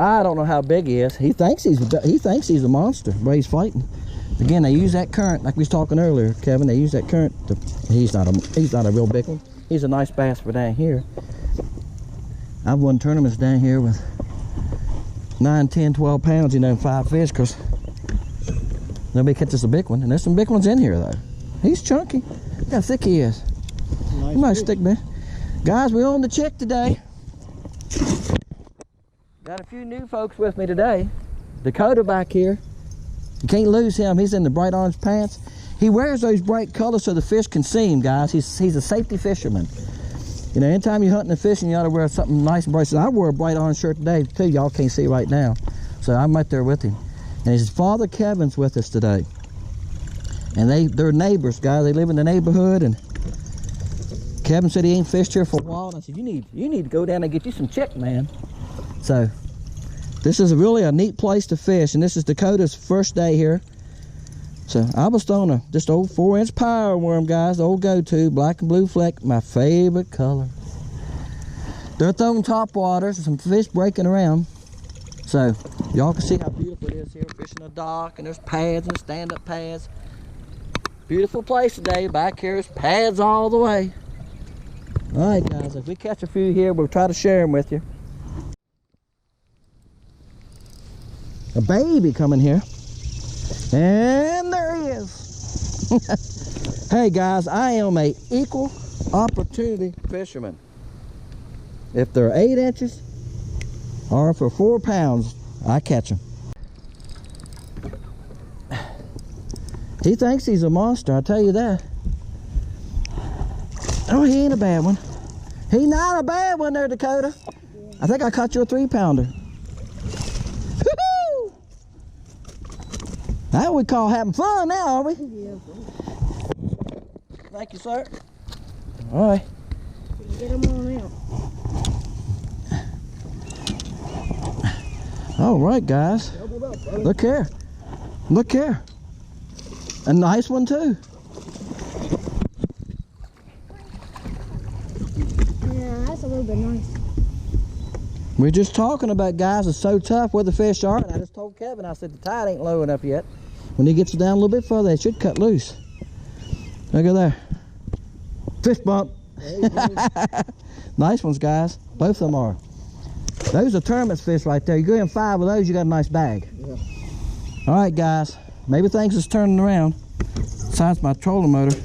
I don't know how big he is. He thinks he's a monster, but he's fighting. Again, they use that current like we was talking earlier, Kevin. They use that current. He's not a real big one. He's a nice bass for down here. I've won tournaments down here with 9, 10, 12 pounds, you know, 5 fish, because nobody catches a big one. And there's some big ones in here, though. He's chunky. Look how thick he is. Nice. He might stick, man. Guys, we're on the Chick today. Got a few new folks with me today. Dakota back here. You can't lose him. He's in the bright orange pants. He wears those bright colors so the fish can see him, guys. He's a safety fisherman. You know, anytime you're hunting and fishing, you ought to wear something nice and bright. So I wore a bright orange shirt today, too. Y'all can't see right now. So I'm right there with him. And his father, Kevin's, with us today. And they're neighbors, guys. They live in the neighborhood. And Kevin said he ain't fished here for a while. And I said, you need to go down and get you some chick, man. So this is really a neat place to fish. And this is Dakota's first day here. So I was throwing just old 4-inch power worm, guys, the old go-to, black and blue fleck, my favorite color. They're throwing top waters and some fish breaking around. So y'all can see how beautiful it is here, fishing a dock, and there's pads and stand-up pads. Beautiful place today. Back here is pads all the way. All right, guys, if we catch a few here, we'll try to share them with you. A baby coming here. And there he is. Hey guys, I am a equal opportunity fisherman. If they're 8 inches or for 4 pounds, I catch them. He thinks he's a monster, I tell you that. Oh, he ain't a bad one. He not a bad one there, Dakota. I think I caught you a 3-pounder. That we call having fun now, are we? Yeah. Thank you, sir. All right. Get them on out. All right, guys. Look here. Look here. A nice one, too. Yeah, that's a little bit nice. We're just talking about, guys, it's so tough where the fish are. And I just told Kevin, I said, the tide ain't low enough yet. When he gets down a little bit further, they should cut loose. Look at there. Fish bump. Nice ones, guys. Both of them are. Those are tournament fish right there. You go in 5 of those, you got a nice bag. Yeah. All right, guys. Maybe things is turning around. Besides my trolling motor.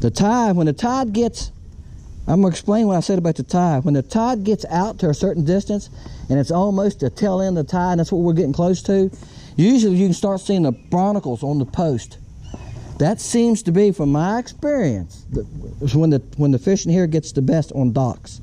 The tide, when the tide gets, I'm going to explain what I said about the tide. When the tide gets out to a certain distance, and it's almost the tail end of the tide, and that's what we're getting close to, usually you can start seeing the barnacles on the post. That seems to be, from my experience, when the fishing here gets the best on docks.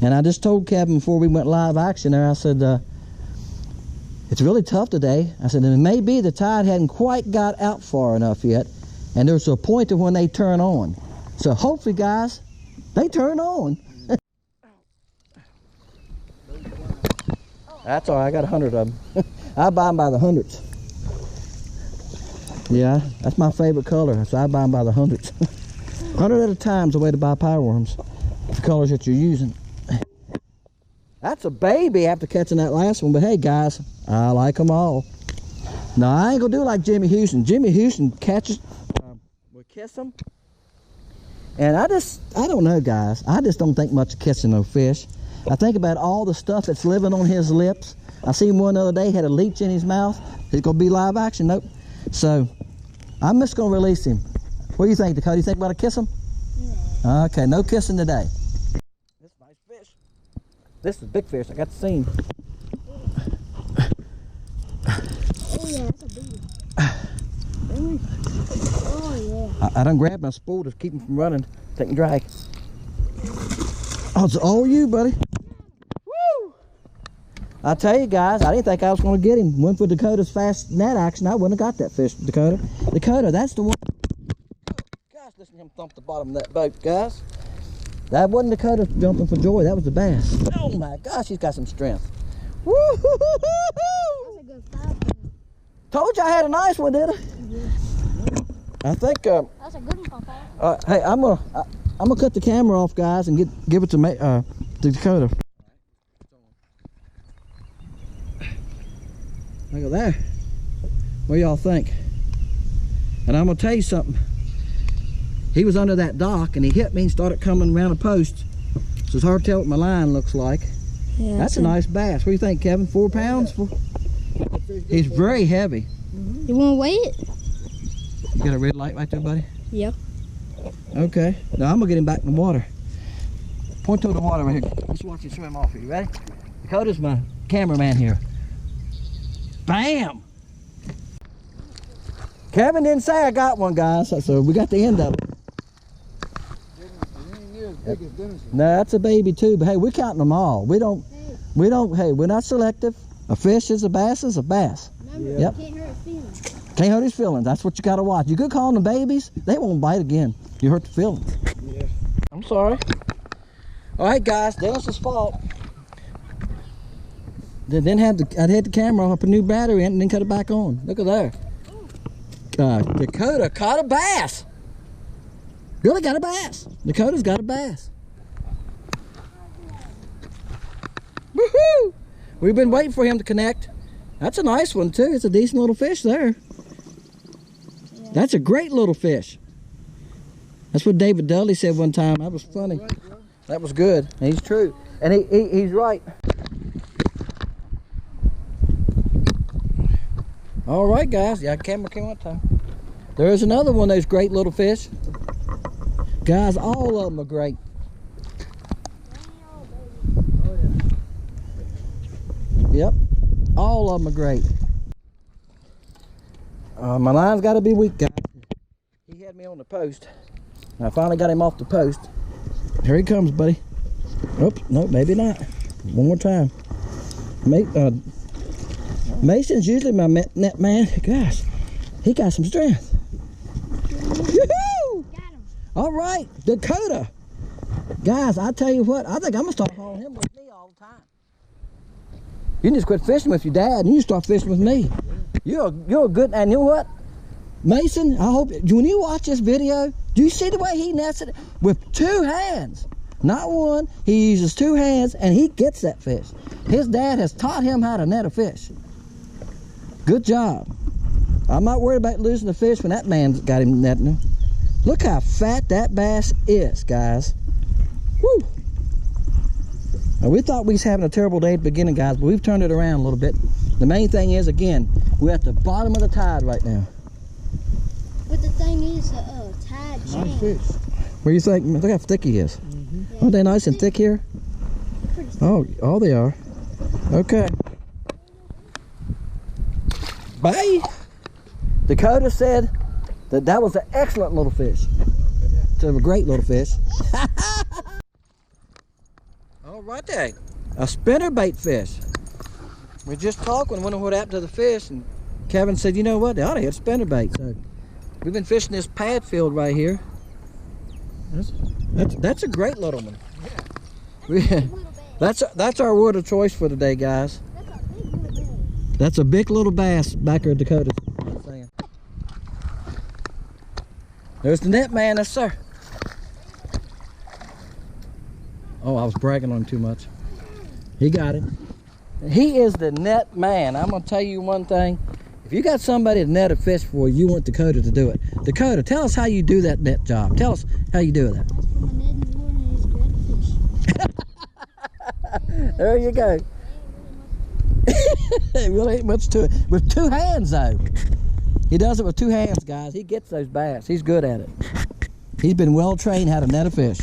And I just told Kevin before we went live action there, I said, it's really tough today. I said, and it may be the tide hadn't quite got out far enough yet, and there's a point of when they turn on. So hopefully, guys, they turn on. That's all right, I got 100 of them. I buy them by the hundreds. Yeah, that's my favorite color, so I buy them by the hundreds. 100 at a time is the way to buy power worms. The colors that you're using. That's a baby after catching that last one, but hey guys, I like them all. No, I ain't gonna do like Jimmy Houston. Jimmy Houston catches, will kiss them. And I don't know, guys. I just don't think much of kissing no fish. I think about all the stuff that's living on his lips. I seen one the other day, had a leech in his mouth. He's gonna be live action, nope. So, I'm just gonna release him. What do you think, Dakota? You think about to kiss him? Yeah. Okay, no kissing today. This is nice fish. This is big fish, I got to see him. Oh yeah, that's a big one. Oh yeah. I done grabbed my spool to keep him from running, take and drag. Oh, it's all you, buddy. Woo! I tell you guys, I didn't think I was going to get him. Went for Dakota's fast net action, I wouldn't have got that fish, Dakota. Dakota, that's the one. Gosh, listen to him thump the bottom of that boat, guys. That wasn't Dakota jumping for joy, that was the bass. Oh my gosh, he's got some strength. Woo! That's a good 5 pound. Told you I had a nice one, did I? Yeah. I think. That's a good one, Papa. Hey, I'm I'm gonna cut the camera off, guys, and give it to Dakota. Look at that. What do y'all think? And I'm gonna tell you something. He was under that dock and he hit me and started coming around a post. So it's hard to tell what my line looks like. Yeah, that's a nice bass. What do you think, Kevin? 4 pounds? He's very heavy. You want to weigh it? You got a red light right there, buddy? Yep. Okay. Now I'm gonna get him back in the water. Point to the water right here. Let's watch you swim off here. You ready? Dakota's my cameraman here. Bam! Kevin didn't say I got one, guys, so we got the end of it. No, that's a baby too, but hey, we're counting them all. Hey, we're not selective. A fish is a bass is a bass. Remember, yep. Can't hurt his feelings. Can't hurt his feelings. That's what you gotta watch. You could call them babies, they won't bite again. You hurt the feelings. Yeah. I'm sorry. All right, guys, Dennis's fault. I'd had the camera off, a new battery in, and then cut it back on. Look at there. Dakota caught a bass. Really got a bass. Dakota's got a bass. Woohoo! We've been waiting for him to connect. That's a nice one too. It's a decent little fish there. Yeah. That's a great little fish. That's what David Dudley said one time. That was funny. That was good. And he's true. And he's right. All right, guys. Yeah, camera came one time. There's another one of those great little fish. Guys, all of them are great. Yep, all of them are great. My line's got to be weak, guys. He had me on the post. I finally got him off the post. Here he comes, buddy. Oops, no, maybe not. One more time. Mason's usually my net man. Gosh, he got some strength. Yoo-hoo! Got him. All right, Dakota. Guys, I tell you what, I think I'm gonna start hauling him with me all the time. You can just quit fishing with your dad and you start fishing with me. You're a good, and you know what? Mason, I hope, when you watch this video, do you see the way he nets it? With 2 hands. Not one, he uses 2 hands and he gets that fish. His dad has taught him how to net a fish. Good job. I'm not worried about losing the fish when that man's got him netting him. Look how fat that bass is, guys. Woo! Now, we thought we was having a terrible day at the beginning, guys, but we've turned it around a little bit. The main thing is, again, we're at the bottom of the tide right now. But the thing is, tide change. Nice fish. What do you think? Look how thick he is. Yeah. Aren't they nice and thick here? Oh, they are. Okay. Bye. Dakota said that was an excellent little fish. It's a great little fish. All right there. A spinnerbait fish. We just talking, wondering what happened to the fish, and Kevin said, you know what, they ought to hit spinnerbait. So we've been fishing this pad field right here. That's a great little one. That's our word of choice for today, guys. That's a big little bass back there at Dakota. There's the net man, yes sir. Oh, I was bragging on him too much. He got it. He is the net man. I'm gonna tell you one thing. If you got somebody to net a fish for you, want Dakota to do it. Dakota, tell us how you do that net job. Tell us how you do that. There you go. It really ain't much to it. With 2 hands though. He does it with 2 hands, guys. He gets those bass. He's good at it. He's been well trained how to net a fish.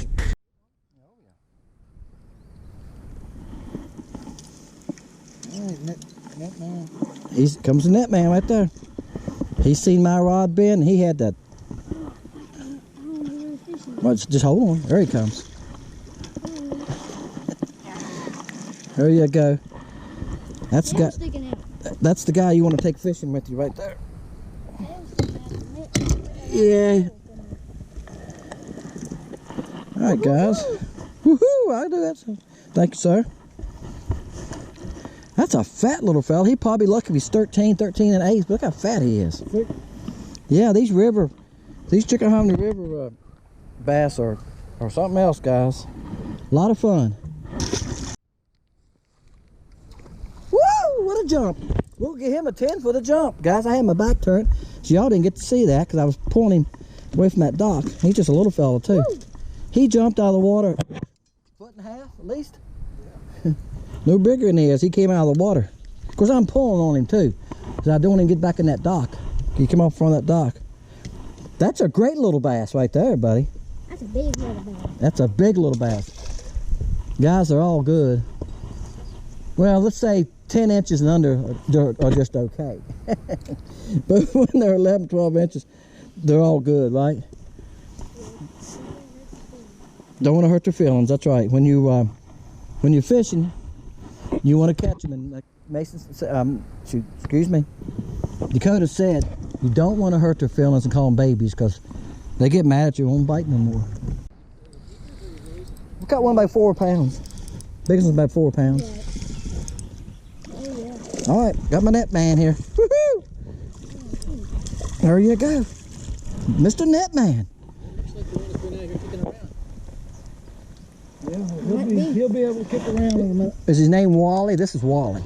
Net man. Comes the net man right there. He's seen my rod bend. He had that. Well, just hold on. There he comes. There you go. That's the guy. That's the guy you want to take fishing with you right there. Yeah. All right, guys. Woohoo! I do that. Thank you, sir. That's a fat little fella. He probably lucky if he's 13 1/8. But look how fat he is. Yeah, these Chickahominy River bass are or something else, guys. A lot of fun. Woo! What a jump. We'll give him a 10 for the jump. Guys, I had my back turned, so y'all didn't get to see that because I was pulling him away from that dock. He's just a little fella too. Woo! He jumped out of the water, foot and a half at least. Yeah. No bigger than he is. He came out of the water. Of course, I'm pulling on him too, because I don't want him to get back in that dock. He come off from that dock. That's a great little bass right there, buddy. That's a big little bass. That's a big little bass. Guys, they're all good. Well, let's say 10 inches and under are just okay. But when they're 11, 12 inches, they're all good, right? Don't want to hurt their feelings. That's right. When you're fishing, you want to catch them. And like Mason, excuse me, Dakota said, you don't want to hurt their feelings and call them babies because they get mad at you and won't bite no more. We got one by 4 pounds. Biggest one's about 4 pounds. Yeah. Oh, yeah. All right, got my net man here. Woohoo! There you go, Mr. Net Man. Looks like the one that's been out here kicking around. Yeah, he'll be able to kick around in a minute. Is his name Wally? This is Wally.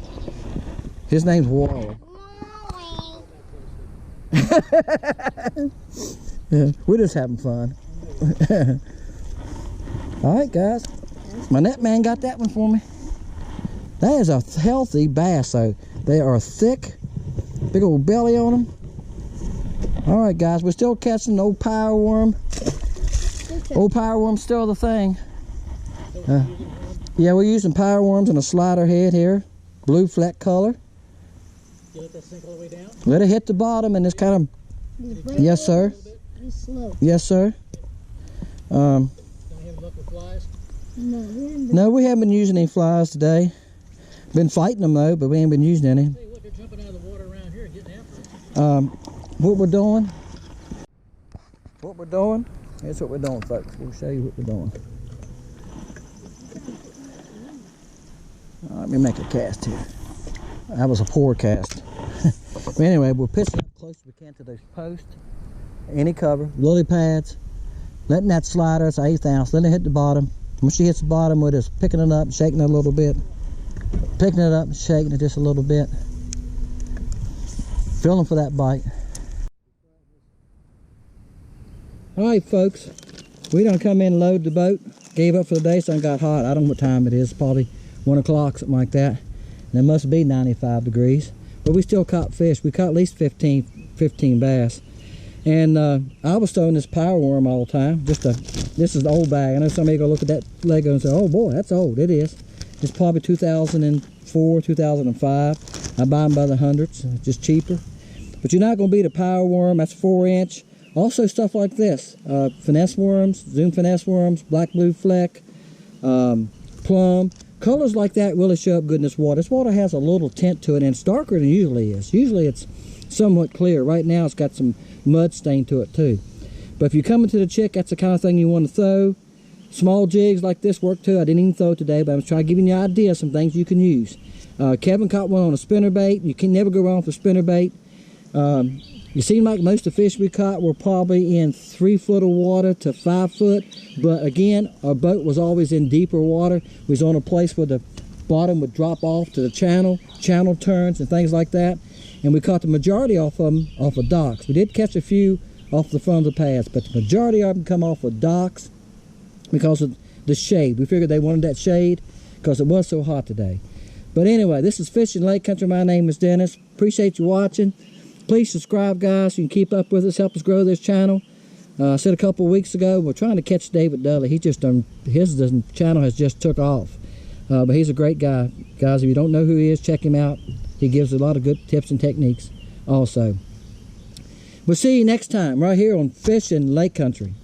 His name's Wally. Yeah, we're just having fun. All right, guys. My net man got that one for me. That is a healthy bass, though. They are thick, big old belly on them. All right, guys, we're still catching the old power worm. Old power worm's still the thing. Yeah, we're using power worms and a slider head here, blue fleck color. You let that sink all the way down? Let it hit the bottom and it's kind of. Yes, sir. Yes, sir. Don't have luck with flies? No, we haven't been using any flies today. Been fighting them though, but we ain't been using any. Hey, look, they're jumping out of the water around here and getting after them. What we're doing, here's what we're doing, folks. We'll show you what we're doing. Let me make a cast here. That was a poor cast. But anyway, we're pitching up close as we can to those posts. Any cover, lily pads, letting that slider, it's an 1/8 ounce, letting it hit the bottom. When she hits the bottom, we're just picking it up, shaking it a little bit. Picking it up and shaking it just a little bit. Feeling for that bite. All right, folks. We done come in and load the boat. Gave up for the day, so it got hot. I don't know what time it is. Probably 1 o'clock, something like that. And it must be 95 degrees. But we still caught fish. We caught at least 15 bass. And I was throwing this power worm all the time. This is the old bag. I know somebody gonna look at that Lego and say, oh boy, that's old. It is. It's probably 2004, 2005. I buy them by the hundreds, just cheaper. But you're not gonna beat a power worm. That's 4-inch. Also stuff like this, finesse worms, zoom finesse worms, black blue fleck, plum. Colors like that really show up good in this water. This water has a little tint to it and it's darker than it usually is. Usually it's somewhat clear. Right now it's got some mud stain to it too. But if you're coming to the Chick, that's the kind of thing you want to throw. Small jigs like this work too. I didn't even throw it today, but I'm trying to give you an idea of some things you can use. Kevin caught one on a spinnerbait. You can never go wrong with a spinnerbait. It seemed like most of the fish we caught were probably in 3 foot of water to 5 foot. But again, our boat was always in deeper water. We was on a place where the bottom would drop off to the channel turns and things like that. And we caught the majority off of them off of docks. We did catch a few off the front of the pads, but the majority of them come off of docks because of the shade. We figured they wanted that shade because it was so hot today. But anyway, this is Fishing Lake Country. My name is Dennis. Appreciate you watching. Please subscribe, guys, so you can keep up with us, help us grow this channel. I said a couple of weeks ago, we're trying to catch David Dudley. He just his channel has just took off. But he's a great guy. Guys, if you don't know who he is, check him out. He gives a lot of good tips and techniques also. We'll see you next time right here on Fishing Lake Country.